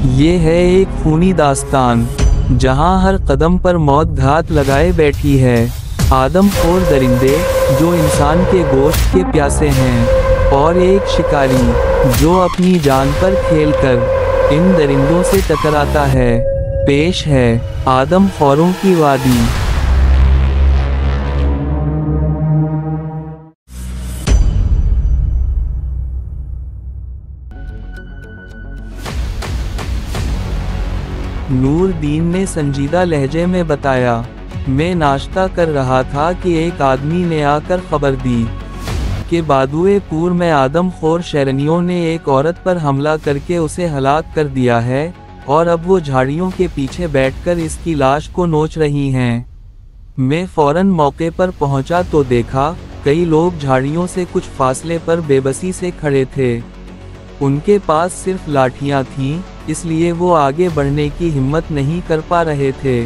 یہ ہے ایک خونی داستان جہاں ہر قدم پر موت گھات لگائے بیٹھی ہے۔ آدم خور درندے جو انسان کے گوشت کے پیاسے ہیں، اور ایک شکاری جو اپنی جان پر کھیل کر ان درندوں سے ٹکراتا ہے۔ پیش ہے آدم خوروں کی وادی۔ نور دین نے سنجیدہ لہجے میں بتایا، میں ناشتہ کر رہا تھا کہ ایک آدمی نے آ کر خبر دی کہ بادوئے پور میں آدم خور شیرنیوں نے ایک عورت پر حملہ کر کے اسے ہلاک کر دیا ہے، اور اب وہ جھاڑیوں کے پیچھے بیٹھ کر اس کی لاش کو نوچ رہی ہیں۔ میں فوراً موقع پر پہنچا تو دیکھا کئی لوگ جھاڑیوں سے کچھ فاصلے پر بے بسی سے کھڑے تھے۔ ان کے پاس صرف لاٹھیاں تھیں، اس لیے وہ آگے بڑھنے کی ہمت نہیں کر پا رہے تھے۔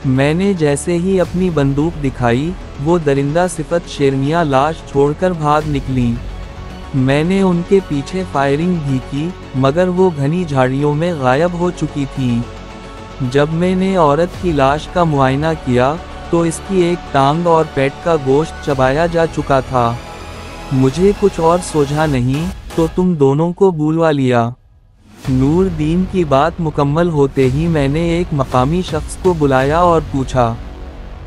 میں نے جیسے ہی اپنی بندوق دکھائی، وہ درندہ صفت شیرنیاں لاش چھوڑ کر بھاگ نکلیں۔ میں نے ان کے پیچھے فائرنگ بھی کی، مگر وہ گھنی جھاڑیوں میں غائب ہو چکی تھیں۔ جب میں نے عورت کی لاش کا معائنہ کیا تو اس کی ایک ٹانگ اور پیٹ کا گوشت چبایا جا چکا تھا۔ مجھے کچھ اور سوجھا نہیں تو تم دونوں کو بلوا لیا۔ نور دین کی بات مکمل ہوتے ہی میں نے ایک مقامی شخص کو بلایا اور پوچھا،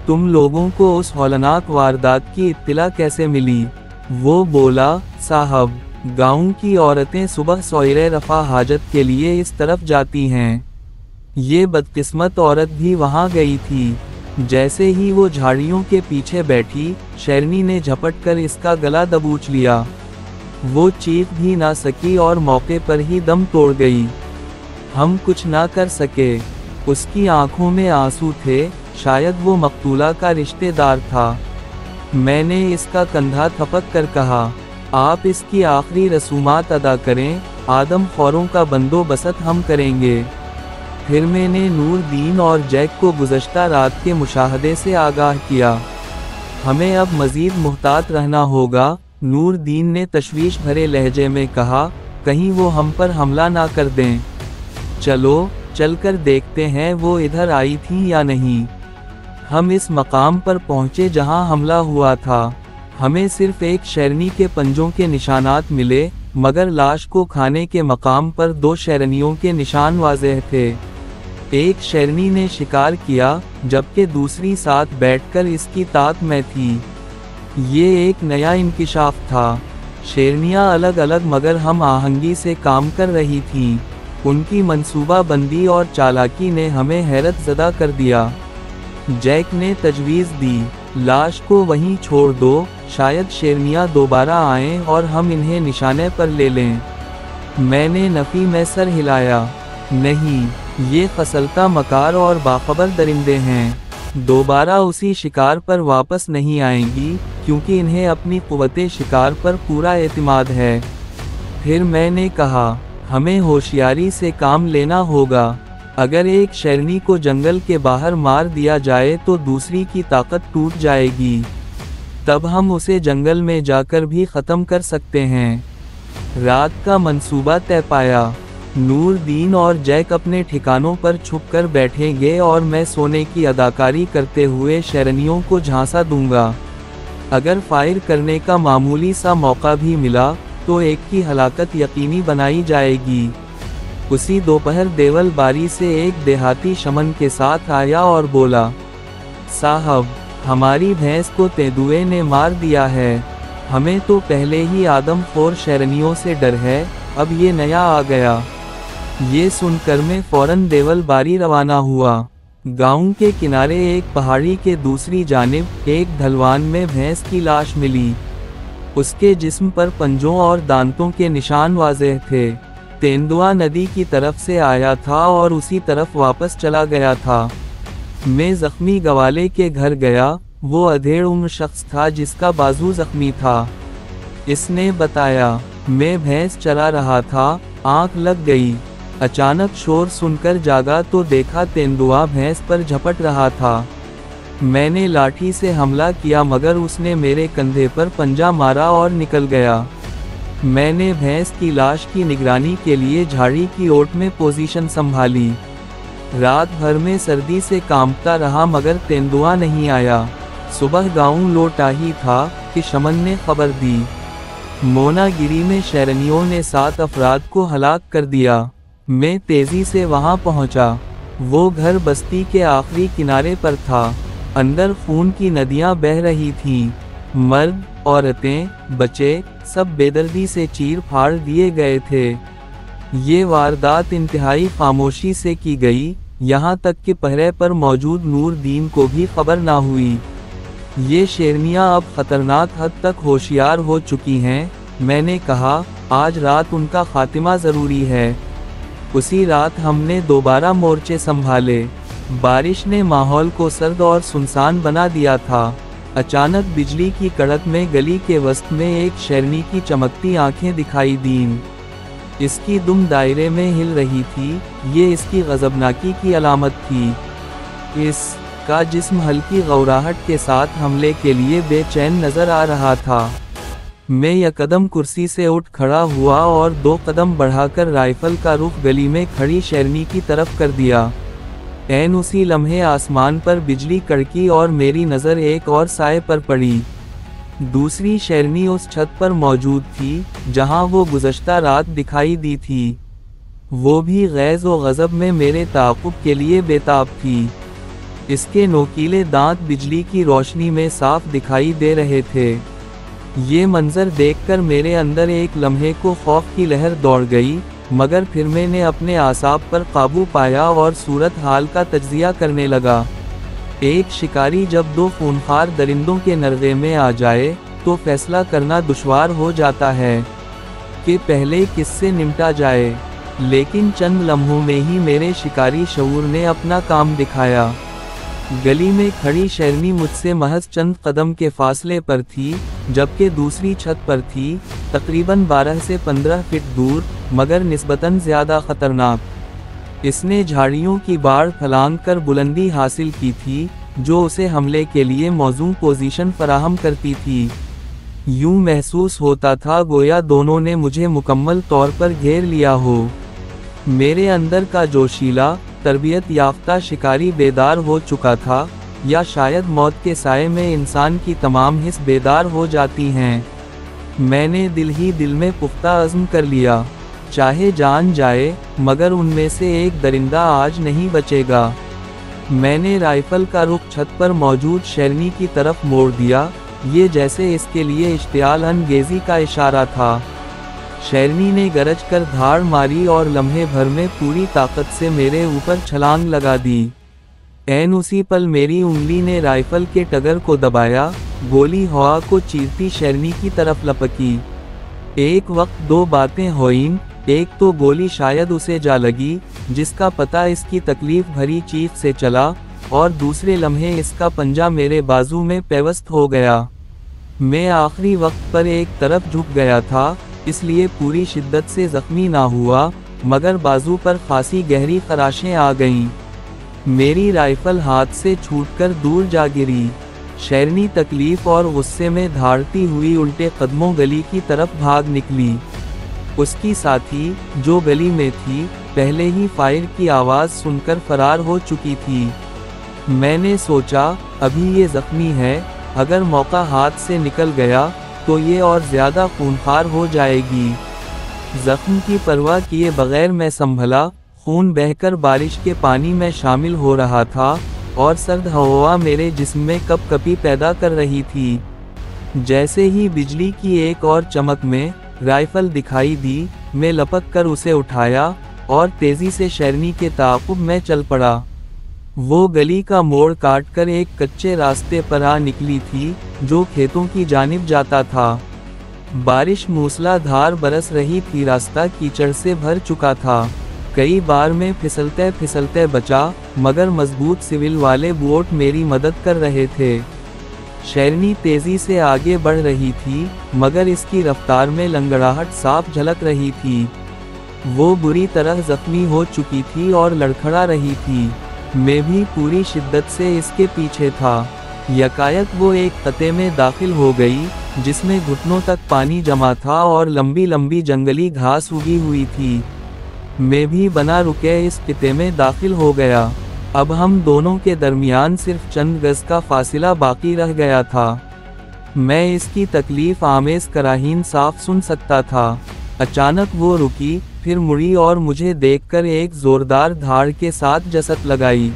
تم لوگوں کو اس ہولناک واردات کی اطلاع کیسے ملی؟ وہ بولا، صاحب، گاؤں کی عورتیں صبح سویرے رفع حاجت کے لیے اس طرف جاتی ہیں۔ یہ بدقسمت عورت بھی وہاں گئی تھی۔ جیسے ہی وہ جھاڑیوں کے پیچھے بیٹھی، شیرنی نے جھپٹ کر اس کا گلا دبوچ لیا۔ وہ چیخ بھی نہ سکی اور موقع پر ہی دم توڑ گئی۔ ہم کچھ نہ کر سکے۔ اس کی آنکھوں میں آنسو تھے، شاید وہ مقتولہ کا رشتہ دار تھا۔ میں نے اس کا کندھا تھپک کر کہا، آپ اس کی آخری رسومات ادا کریں، آدم خوروں کا بندوبست ہم کریں گے۔ پھر میں نے نور دین اور جیک کو گزشتہ رات کے مشاہدے سے آگاہ کیا۔ ہمیں اب مزید محتاط رہنا ہوگا، نور دین نے تشویش بھرے لہجے میں کہا، کہیں وہ ہم پر حملہ نہ کر دیں۔ چلو، چل کر دیکھتے ہیں وہ ادھر آئی تھی یا نہیں۔ ہم اس مقام پر پہنچے جہاں حملہ ہوا تھا۔ ہمیں صرف ایک شیرنی کے پنجوں کے نشانات ملے، مگر لاش کو کھانے کے مقام پر 2 شیرنیوں کے نشان واضح تھے۔ ایک شیرنی نے شکار کیا، جبکہ دوسری ساتھ بیٹھ کر اس کی طاق میں تھی۔ یہ ایک نیا انکشاف تھا۔ شیرنیاں الگ الگ مگر ہم آہنگی سے کام کر رہی تھیں۔ ان کی منصوبہ بندی اور چالاکی نے ہمیں حیرت زدہ کر دیا۔ جیک نے تجویز دی، لاش کو وہیں چھوڑ دو، شاید شیرنیاں دوبارہ آئیں اور ہم انہیں نشانے پر لے لیں۔ میں نے نفی میں سر ہلایا، نہیں، یہ خصلتہ مکار اور باخبر درندے ہیں، دوبارہ اسی شکار پر واپس نہیں آئیں گی، کیونکہ انہیں اپنی قوت شکار پر پورا اعتماد ہے۔ پھر میں نے کہا، ہمیں ہوشیاری سے کام لینا ہوگا۔ اگر ایک شیرنی کو جنگل کے باہر مار دیا جائے تو دوسری کی طاقت ٹوٹ جائے گی، تب ہم اسے جنگل میں جا کر بھی ختم کر سکتے ہیں۔ رات کا منصوبہ طے پایا۔ نور دین اور جیک اپنے ٹھکانوں پر چھپ کر بیٹھیں گے اور میں سونے کی اداکاری کرتے ہوئے شیرنیوں کو جھانسا دوں گا۔ اگر فائر کرنے کا معمولی سا موقع بھی ملا تو ایک کی ہلاکت یقینی بنائی جائے گی۔ اسی دوپہر دیول باری سے ایک دیہاتی شمن کے ساتھ آیا اور بولا، صاحب، ہماری بھینس کو تیندوے نے مار دیا ہے۔ ہمیں تو پہلے ہی آدم خور شیرنیوں سے ڈر ہے، اب یہ نیا آ گیا۔ یہ سن کر میں فوراً دیول باری روانہ ہوا۔ گاؤں کے کنارے ایک پہاڑی کے دوسری جانب ایک ڈھلوان میں بھینس کی لاش ملی۔ اس کے جسم پر پنجوں اور دانتوں کے نشان واضح تھے۔ تیندوا ندی کی طرف سے آیا تھا اور اسی طرف واپس چلا گیا تھا۔ میں زخمی گوالے کے گھر گیا، وہ ادھیڑ عمر شخص تھا جس کا بازو زخمی تھا۔ اس نے بتایا، میں بھینس چلا رہا تھا، آنکھ لگ گئی، اچانک شور سن کر جاگا تو دیکھا تیندوا بھینس پر جھپٹ رہا تھا۔ میں نے لاٹھی سے حملہ کیا مگر اس نے میرے کندھے پر پنجہ مارا اور نکل گیا۔ میں نے بھینس کی لاش کی نگرانی کے لیے جھاڑی کی اوٹ میں پوزیشن سنبھالی۔ رات بھر میں سردی سے کانپتا رہا مگر تیندوا نہیں آیا۔ صبح گاؤں لوٹا ہی تھا کہ شمن نے خبر دی۔ مونا گیری میں شیرنیوں نے 7 افراد کو ہلاک کر دیا۔ میں تیزی سے وہاں پہنچا۔ وہ گھر بستی کے آخری کنارے پر تھا۔ اندر خون کی ندیاں بہہ رہی تھیں۔ مرد، عورتیں، بچے سب بے دردی سے چیر پھاڑ دیے گئے تھے۔ یہ واردات انتہائی خاموشی سے کی گئی، یہاں تک کہ پہرے پر موجود نور دین کو بھی خبر نہ ہوئی۔ یہ شیرنیاں اب خطرناک حد تک ہوشیار ہو چکی ہیں، میں نے کہا، آج رات ان کا خاتمہ ضروری ہے۔ اسی رات ہم نے دوبارہ مورچے سنبھالے۔ بارش نے ماحول کو سرد اور سنسان بنا دیا تھا۔ اچانک بجلی کی کڑک میں گلی کے وسط میں ایک شیرنی کی چمکتی آنکھیں دکھائی دیں۔ اس کی دم دائرے میں ہل رہی تھی، یہ اس کی غضبناکی کی علامت تھی۔ اس کا جسم ہلکی غوراہٹ کے ساتھ حملے کے لیے بے چین نظر آ رہا تھا۔ میں یک قدم کرسی سے اٹھ کھڑا ہوا اور 2 قدم بڑھا کر رائفل کا رخ گلی میں کھڑی شیرنی کی طرف کر دیا۔ عین اسی لمحے آسمان پر بجلی کڑکی اور میری نظر ایک اور سائے پر پڑی۔ دوسری شیرنی اس چھت پر موجود تھی جہاں وہ گزشتہ رات دکھائی دی تھی۔ وہ بھی غیظ و غضب میں میرے تعاقب کے لیے بے تاب تھی۔ اس کے نوکیلے دانت بجلی کی روشنی میں صاف دکھائی دے رہے تھے۔ یہ منظر دیکھ کر میرے اندر ایک لمحے کو خوف کی لہر دوڑ گئی، مگر پھر میں نے اپنے اعصاب پر قابو پایا اور صورتحال کا تجزیہ کرنے لگا۔ ایک شکاری جب 2 خونخوار درندوں کے نرغے میں آ جائے تو فیصلہ کرنا دشوار ہو جاتا ہے کہ پہلے کس سے نمٹا جائے، لیکن چند لمحوں میں ہی میرے شکاری شعور نے اپنا کام دکھایا۔ گلی میں کھڑی شیرنی مجھ سے محض چند قدم کے فاصلے پر تھی، جبکہ دوسری چھت پر تھی، تقریباً 12 سے 15 فٹ دور، مگر نسبتاً زیادہ خطرناک۔ اس نے جھاڑیوں کی باڑ پھلانگ کر بلندی حاصل کی تھی، جو اسے حملے کے لیے موزوں پوزیشن فراہم کرتی تھی۔ یوں محسوس ہوتا تھا گویا دونوں نے مجھے مکمل طور پر گھیر لیا ہو۔ میرے اندر کا جوشیلا، تربیت یافتہ شکاری بیدار ہو چکا تھا، یا شاید موت کے سائے میں انسان کی تمام حس بیدار ہو جاتی ہیں۔ میں نے دل ہی دل میں پختہ عزم کر لیا، چاہے جان جائے، مگر ان میں سے ایک درندہ آج نہیں بچے گا۔ میں نے رائفل کا رخ چھت پر موجود شیرنی کی طرف موڑ دیا، یہ جیسے اس کے لیے اشتعال انگیزی کا اشارہ تھا۔ شیرنی نے گرج کر دھاڑ ماری اور لمحے بھر میں پوری طاقت سے میرے اوپر چھلانگ لگا دی۔ عین اسی پل میری انگلی نے رائفل کے ٹگر کو دبایا، گولی ہوا کو چیرتی شیرنی کی طرف لپکی۔ ایک وقت 2 باتیں ہوئیں، ایک تو گولی شاید اسے جا لگی، جس کا پتہ اس کی تکلیف بھری چیخ سے چلا، اور دوسرے لمحے اس کا پنجہ میرے بازو میں پیوست ہو گیا۔ میں آخری وقت پر ایک طرف جھک گیا تھا، اس لیے پوری شدت سے زخمی نہ ہوا، مگر بازو پر خاصی گہری خراشیں آ گئیں۔ میری رائفل ہاتھ سے چھوٹ کر دور جا گری۔ شیرنی تکلیف اور غصے میں دھاڑتی ہوئی الٹے قدموں گلی کی طرف بھاگ نکلی۔ اس کی ساتھی، جو گلی میں تھی، پہلے ہی فائر کی آواز سن کر فرار ہو چکی تھی۔ میں نے سوچا، ابھی یہ زخمی ہے، اگر موقع ہاتھ سے نکل گیا تو یہ اور زیادہ خونخوار ہو جائے گی۔ زخم کی پرواہ کیے بغیر میں سنبھلا، خون بہہ کر بارش کے پانی میں شامل ہو رہا تھا، اور سرد ہوا میرے جسم میں کپ کپی پیدا کر رہی تھی۔ جیسے ہی بجلی کی ایک اور چمک میں رائفل دکھائی دی، میں لپک کر اسے اٹھایا اور تیزی سے شیرنی کے تعاقب میں چل پڑا۔ وہ گلی کا موڑ کاٹ کر ایک کچے راستے پر آ نکلی تھی، جو کھیتوں کی جانب جاتا تھا۔ بارش موسلا دھار برس رہی تھی، راستہ کیچڑ سے بھر چکا تھا۔ کئی بار میں پھسلتے پھسلتے بچا، مگر مضبوط سول والے بوٹ میری مدد کر رہے تھے۔ شیرنی تیزی سے آگے بڑھ رہی تھی، مگر اس کی رفتار میں لنگڑاہٹ صاف جھلک رہی تھی۔ وہ بری طرح زخمی ہو چکی تھی اور لڑکھڑا رہی تھی۔ میں بھی پوری شدت سے اس کے پیچھے تھا۔ یکایک وہ ایک قطعے میں داخل ہو گئی جس میں گھٹنوں تک پانی جمع تھا اور لمبی لمبی جنگلی گھاس اگی ہوئی تھی۔ میں بھی بنا رکے اس قطعے میں داخل ہو گیا۔ اب ہم دونوں کے درمیان صرف چند گز کا فاصلہ باقی رہ گیا تھا۔ میں اس کی تکلیف آمیز کراہین صاف سن سکتا تھا۔ اچانک وہ رکی، پھر مڑی اور مجھے دیکھ کر ایک زوردار دھاڑ کے ساتھ جسٹ لگائی۔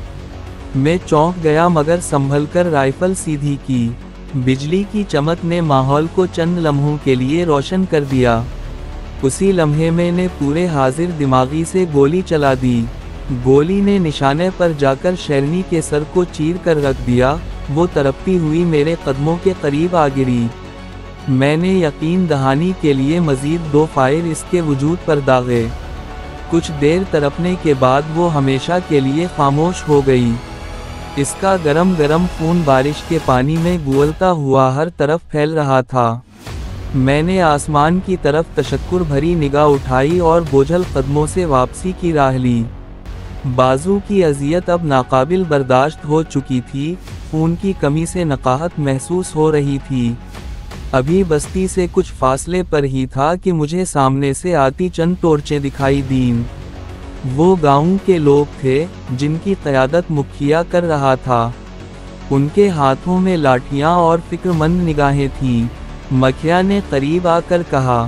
میں چونک گیا مگر سنبھل کر رائفل سیدھی کی۔ بجلی کی چمک نے ماحول کو چند لمحوں کے لیے روشن کر دیا۔ اسی لمحے میں نے پورے حاضر دماغی سے گولی چلا دی۔ گولی نے نشانے پر جا کر شیرنی کے سر کو چیر کر رکھ دیا۔ وہ تڑپتی ہوئی میرے قدموں کے قریب آ گری۔ میں نے یقین دہانی کے لیے مزید 2 فائر اس کے وجود پر داغے۔ کچھ دیر تڑپنے کے بعد وہ ہمیشہ کے لیے خاموش ہو گئی۔ اس کا گرم گرم خون بارش کے پانی میں گولتا ہوا ہر طرف پھیل رہا تھا۔ میں نے آسمان کی طرف تشکر بھری نگاہ اٹھائی اور بوجھل قدموں سے واپسی کی راہ لی۔ بازو کی اذیت اب ناقابل برداشت ہو چکی تھی، خون کی کمی سے نقاہت محسوس ہو رہی تھی۔ ابھی بستی سے کچھ فاصلے پر ہی تھا کہ مجھے سامنے سے آتی چند ٹورچیں دکھائی دیں۔ وہ گاؤں کے لوگ تھے جن کی قیادت مکھیا کر رہا تھا۔ ان کے ہاتھوں میں لاٹھیاں اور فکر مند نگاہیں تھیں۔ مکھیا نے قریب آ کر کہا،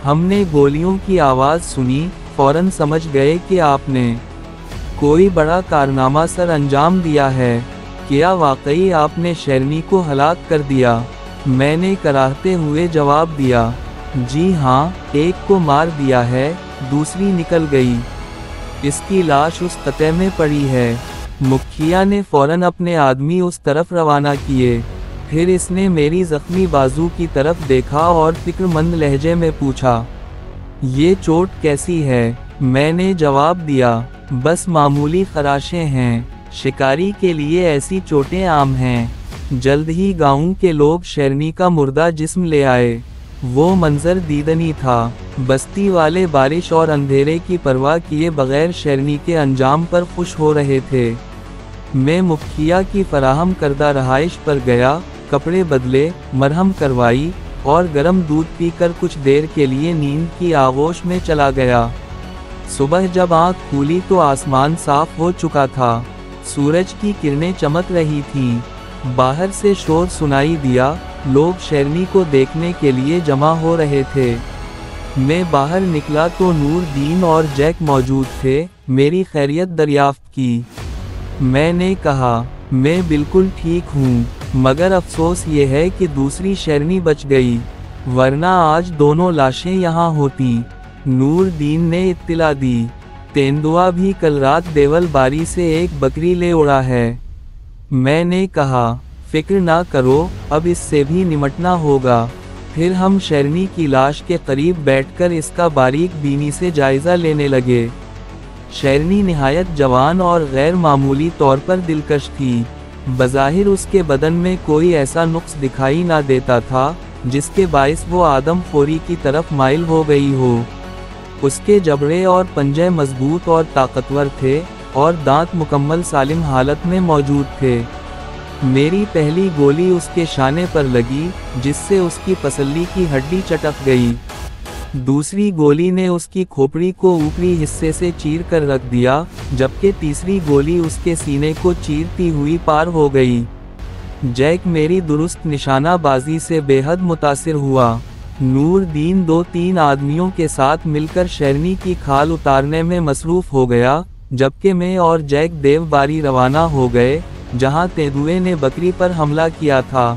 ہم نے گولیوں کی آواز سنی، فوراً سمجھ گئے کہ آپ نے کوئی بڑا کارنامہ سر انجام دیا ہے۔ کیا واقعی آپ نے شیرنی کو ہلاک کر دیا؟ میں نے کراہتے ہوئے جواب دیا، جی ہاں، ایک کو مار دیا ہے، دوسری نکل گئی۔ اس کی لاش اس قطعے میں پڑی ہے۔ مکھیا نے فوراً اپنے آدمی اس طرف روانہ کیے۔ پھر اس نے میری زخمی بازو کی طرف دیکھا اور فکر مند لہجے میں پوچھا، یہ چوٹ کیسی ہے؟ میں نے جواب دیا، بس معمولی خراشیں ہیں، شکاری کے لیے ایسی چوٹیں عام ہیں۔ جلد ہی گاؤں کے لوگ شیرنی کا مردہ جسم لے آئے۔ وہ منظر دیدنی تھا۔ بستی والے بارش اور اندھیرے کی پرواہ کیے بغیر شیرنی کے انجام پر خوش ہو رہے تھے۔ میں مکھیا کی فراہم کردہ رہائش پر گیا، کپڑے بدلے، مرہم کروائی اور گرم دودھ پی کر کچھ دیر کے لیے نیند کی آغوش میں چلا گیا۔ صبح جب آنکھ کھولی تو آسمان صاف ہو چکا تھا۔ سورج کی کرنیں چمک رہی تھیں۔ باہر سے شور سنائی دیا، لوگ شیرنی کو دیکھنے کے لیے جمع ہو رہے تھے۔ میں باہر نکلا تو نور دین اور جیک موجود تھے۔ میری خیریت دریافت کی۔ میں نے کہا، میں بالکل ٹھیک ہوں، مگر افسوس یہ ہے کہ دوسری شیرنی بچ گئی، ورنہ آج دونوں لاشیں یہاں ہوتیں۔ نور دین نے اطلاع دی، تیندوا بھی کل رات دیول باری سے ایک بکری لے اڑا ہے۔ میں نے کہا، فکر نہ کرو، اب اس سے بھی نمٹنا ہوگا۔ پھر ہم شیرنی کی لاش کے قریب بیٹھ کر اس کا باریک بینی سے جائزہ لینے لگے۔ شیرنی نہایت جوان اور غیر معمولی طور پر دلکش تھی۔ بظاہر اس کے بدن میں کوئی ایسا نقص دکھائی نہ دیتا تھا جس کے باعث وہ آدم خوری کی طرف مائل ہو گئی ہو۔ اس کے جبڑے اور پنجے مضبوط اور طاقتور تھے اور دانت مکمل سالم حالت میں موجود تھے۔ میری پہلی گولی اس کے شانے پر لگی، جس سے اس کی پسلی کی ہڈی چٹک گئی۔ دوسری گولی نے اس کی کھوپڑی کو اوپری حصے سے چیر کر رکھ دیا، جبکہ تیسری گولی اس کے سینے کو چیرتی ہوئی پار ہو گئی۔ جیک میری درست نشانہ بازی سے بے حد متاثر ہوا۔ نور دین 2-3 آدمیوں کے ساتھ مل کر شیرنی کی کھال اتارنے میں مصروف ہو گیا، جبکہ میں اور جیک دیو باری روانہ ہو گئے، جہاں تیندوے نے بکری پر حملہ کیا تھا۔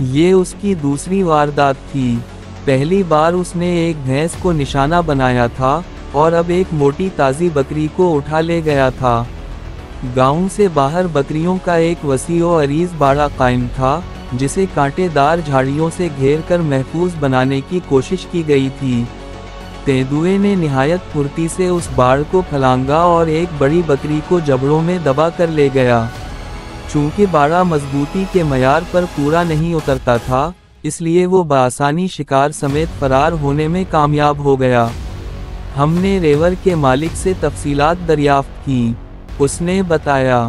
یہ اس کی دوسری واردات تھی۔ پہلی بار اس نے ایک بھینس کو نشانہ بنایا تھا اور اب ایک موٹی تازی بکری کو اٹھا لے گیا تھا۔ گاؤں سے باہر بکریوں کا ایک وسیع و عریض باڑہ قائم تھا، جسے کانٹے دار جھاڑیوں سے گھیر کر محفوظ بنانے کی کوشش کی گئی تھی۔ تیندوے نے نہایت پھرتی سے اس باڑ کو پھلانگا اور ایک بڑی بکری کو جبڑوں میں دبا کر لے گیا۔ چونکہ باڑہ مضبوطی کے معیار پر پورا نہیں اترتا تھا، اس لیے وہ بآسانی شکار سمیت فرار ہونے میں کامیاب ہو گیا۔ ہم نے ریور کے مالک سے تفصیلات دریافت کیں۔ اس نے بتایا،